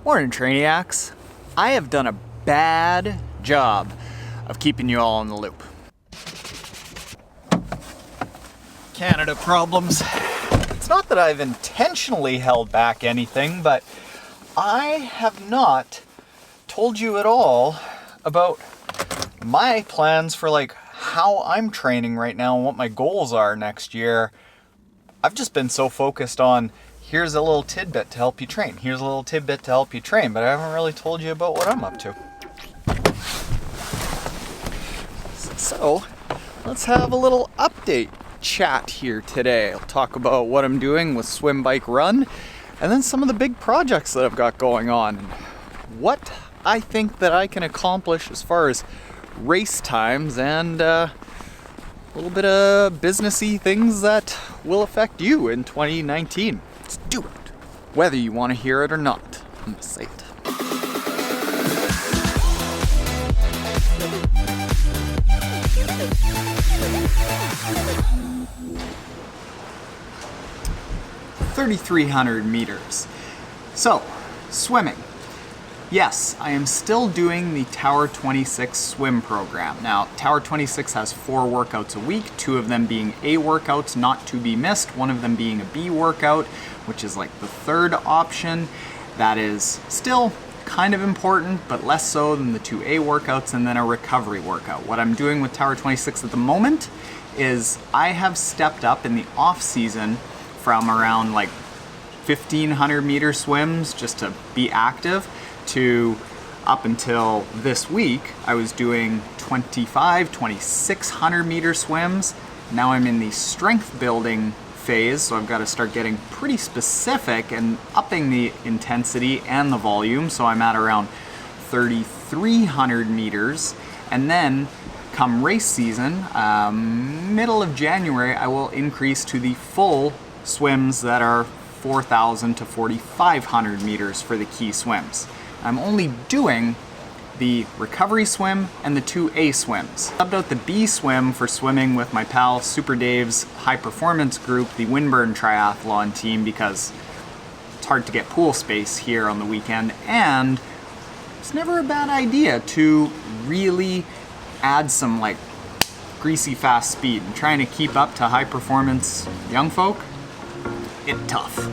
Morning, Trainiacs. I have done a bad job of keeping you all in the loop. Canada problems. It's not that I've intentionally held back anything, but I have not told you at all about my plans for how I'm training right now and what my goals are next year. I've just been so focused on here's a little tidbit to help you train. Here's a little tidbit to help you train, but I haven't really told you about what I'm up to. So, let's have a little update chat here today. I'll talk about what I'm doing with swim, bike, run, and then some of the big projects that I've got going on, and what I think that I can accomplish as far as race times and a little bit of businessy things that will affect you in 2019. Let's do it. Whether you want to hear it or not, I'm gonna say it. $3,300 meters. So, swimming. Yes, I am still doing the Tower 26 swim program. Now, Tower 26 has 4 workouts a week, 2 of them being A workouts, not to be missed, one of them being a B workout, which is like the third option. That is still kind of important, but less so than the 2 A workouts, and then a recovery workout. What I'm doing with Tower 26 at the moment is I have stepped up in the off season from around 1,500 meter swims just to be active to up until this week, I was doing 2,600 meter swims. Now I'm in the strength building phase, so I've got to start getting pretty specific and upping the intensity and the volume. So I'm at around 3,300 meters. And then come race season, middle of January, I will increase to the full swims that are 4,000 to 4,500 meters for the key swims. I'm only doing the recovery swim and the 2A swims. Subbed out the B swim for swimming with my pal Super Dave's high performance group, the Winburn Triathlon team, because it's hard to get pool space here on the weekend, and it's never a bad idea to really add some greasy fast speed. And trying to keep up to high performance young folk, it's tough.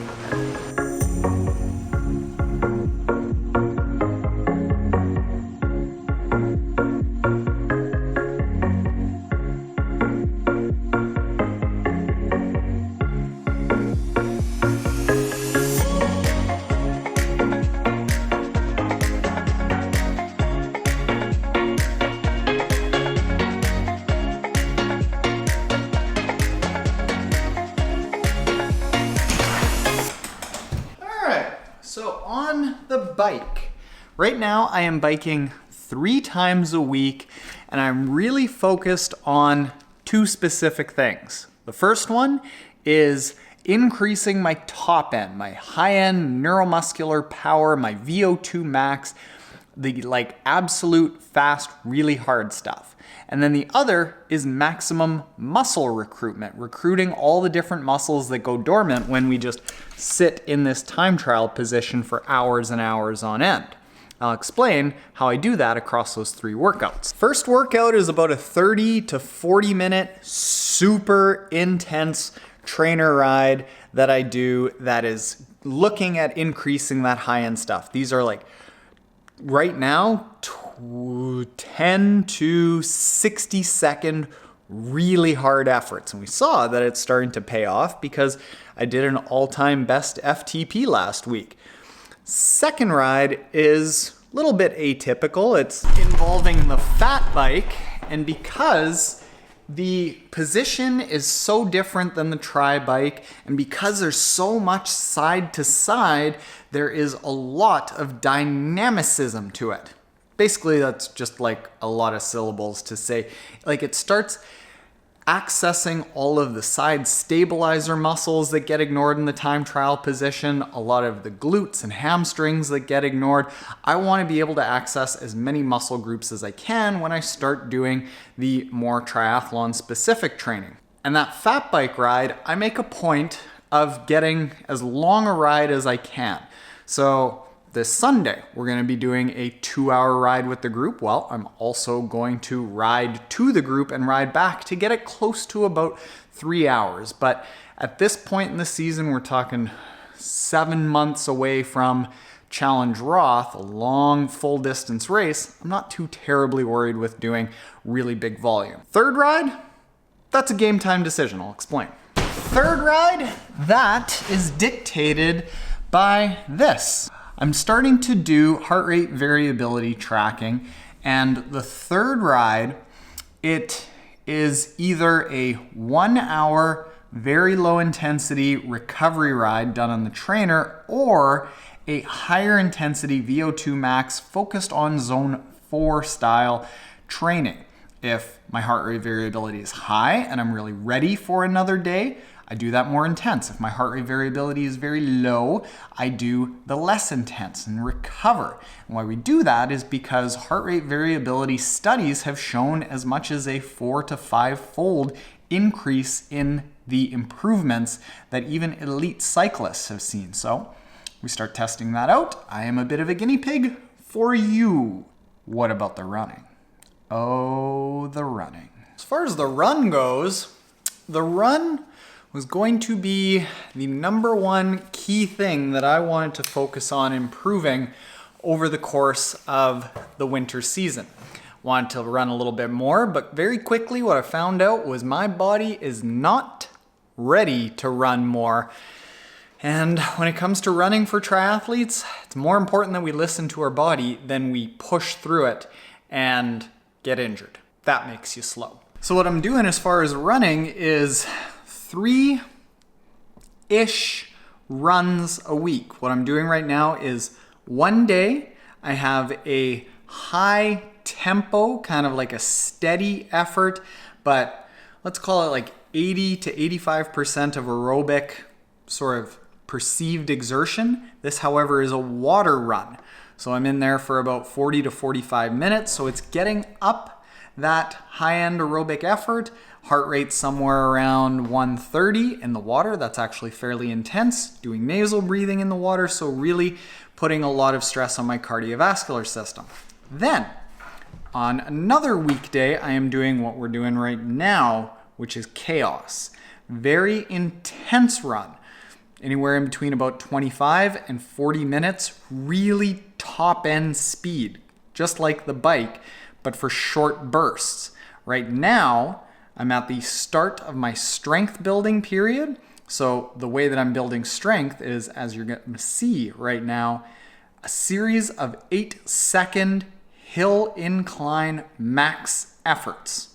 So on the bike, right now I am biking 3 times a week, and I'm really focused on 2 specific things. The first one is increasing my top end, my high end neuromuscular power, my VO2 max, the absolute fast, really hard stuff. And then the other is maximum muscle recruitment, recruiting all the different muscles that go dormant when we just sit in this time trial position for hours and hours on end. I'll explain how I do that across those 3 workouts. First workout is about a 30 to 40 minute super intense trainer ride that I do that is looking at increasing that high end stuff. These are right now 10 to 60 second really hard efforts, and we saw that it's starting to pay off because I did an all-time best FTP last week. Second ride is a little bit atypical. It's involving the fat bike, and because the position is so different than the tri bike, and because there's so much side to side, there is a lot of dynamicism to it. Basically, that's just a lot of syllables to say, it starts accessing all of the side stabilizer muscles that get ignored in the time trial position, a lot of the glutes and hamstrings that get ignored. I want to be able to access as many muscle groups as I can when I start doing the more triathlon specific training. And that fat bike ride, I make a point of getting as long a ride as I can. So this Sunday, we're going to be doing a 2-hour ride with the group. Well, I'm also going to ride to the group and ride back to get it close to about 3 hours. But at this point in the season, we're talking 7 months away from Challenge Roth, a long full distance race. I'm not too terribly worried with doing really big volume. Third ride, that's a game time decision. I'll explain. Third ride, that is dictated by this. I'm starting to do heart rate variability tracking, and the third ride, it is either a 1 hour very low intensity recovery ride done on the trainer, or a higher intensity VO2 max focused on zone 4 style training. If my heart rate variability is high and I'm really ready for another day, I do that more intense. If my heart rate variability is very low, I do the less intense and recover. And why we do that is because heart rate variability studies have shown as much as a 4 to 5-fold increase in the improvements that even elite cyclists have seen. So we start testing that out. I am a bit of a guinea pig for you. What about the running? Oh, the running. As far as the run goes, the run was going to be the number one key thing that I wanted to focus on improving over the course of the winter season. Wanted to run a little bit more, but very quickly what I found out was my body is not ready to run more. And when it comes to running for triathletes, it's more important that we listen to our body than we push through it and get injured. That makes you slow. So what I'm doing as far as running is 3-ish runs a week. What I'm doing right now is one day I have a high tempo, kind of like a steady effort, but let's call it like 80 to 85% of aerobic sort of perceived exertion. This, however, is a water run. So I'm in there for about 40 to 45 minutes. So it's getting up that high-end aerobic effort. Heart rate somewhere around 130 in the water. That's actually fairly intense. Doing nasal breathing in the water. So really putting a lot of stress on my cardiovascular system. Then on another weekday, I am doing what we're doing right now, which is chaos. Very intense run. Anywhere in between about 25 and 40 minutes, really top end speed, just like the bike, but for short bursts. Right now, I'm at the start of my strength building period. So the way that I'm building strength is, as you're going to see right now, a series of 8-second hill incline max efforts.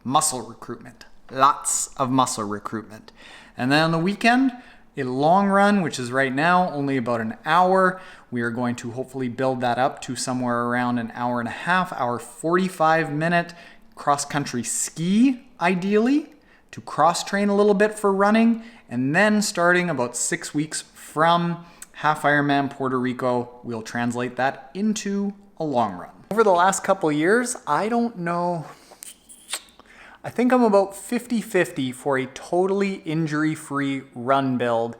Muscle recruitment, lots of muscle recruitment. And then on the weekend, a long run, which is right now only about an hour. We are going to hopefully build that up to somewhere around an hour and a half, hour 45-minute cross-country ski, ideally, to cross-train a little bit for running, and then starting about 6 weeks from half Ironman Puerto Rico, we'll translate that into a long run. Over the last couple of years, I don't know, I think I'm about 50-50 for a totally injury-free run build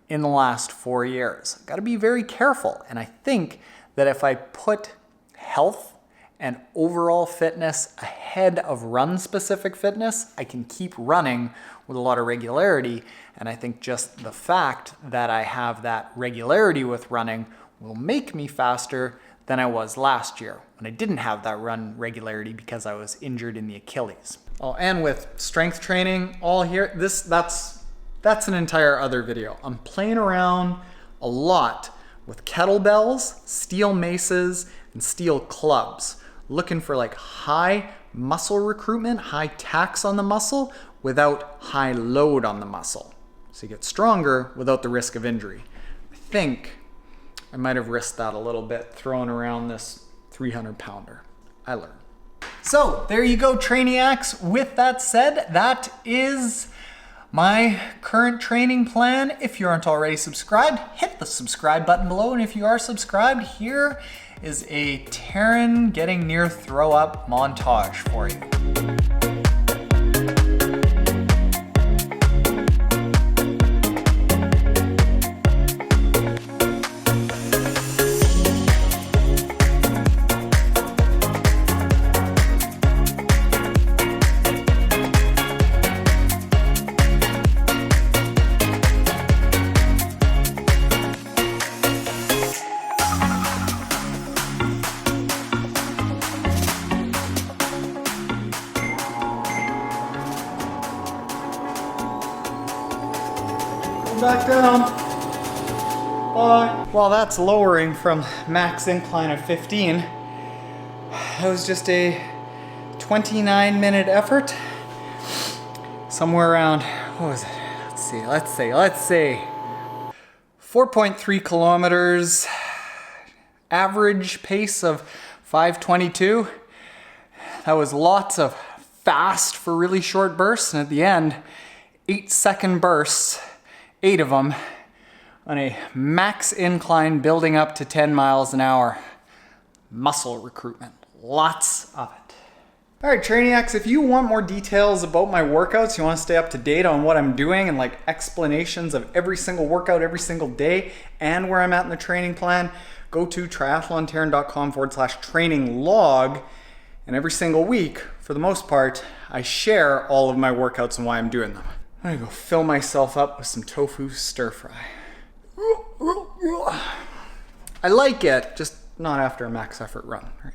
in the last 4 years. I've got to be very careful, and I think that if I put health and overall fitness ahead of run-specific fitness, I can keep running with a lot of regularity, and I think just the fact that I have that regularity with running will make me faster than I was last year when I didn't have that run regularity because I was injured in the Achilles. Oh, and with strength training all here, that's an entire other video. I'm playing around a lot with kettlebells, steel maces, and steel clubs, looking for like high muscle recruitment, high tax on the muscle without high load on the muscle. So you get stronger without the risk of injury. I think I might have risked that a little bit throwing around this 300-pounder. I learned. So there you go, Trainiacs. With that said, that is my current training plan. If you aren't already subscribed, hit the subscribe button below. And if you are subscribed, here is a Taren getting near throw up montage for you. back down. Bye. Well, that's lowering from max incline of 15. That was just a 29-minute effort. Somewhere around, what was it? Let's see. 4.3 kilometers, average pace of 5:22. That was lots of fast for really short bursts, and at the end, 8-second bursts, 8 of them, on a max incline building up to 10 miles an hour. Muscle recruitment, lots of it. All right, Trainiacs, if you want more details about my workouts, you want to stay up to date on what I'm doing and like explanations of every single workout every single day and where I'm at in the training plan, go to triathlontaren.com/training log. And every single week, for the most part, I share all of my workouts and why I'm doing them. I'm gonna go fill myself up with some tofu stir fry. I like it, just not after a max effort run. Right?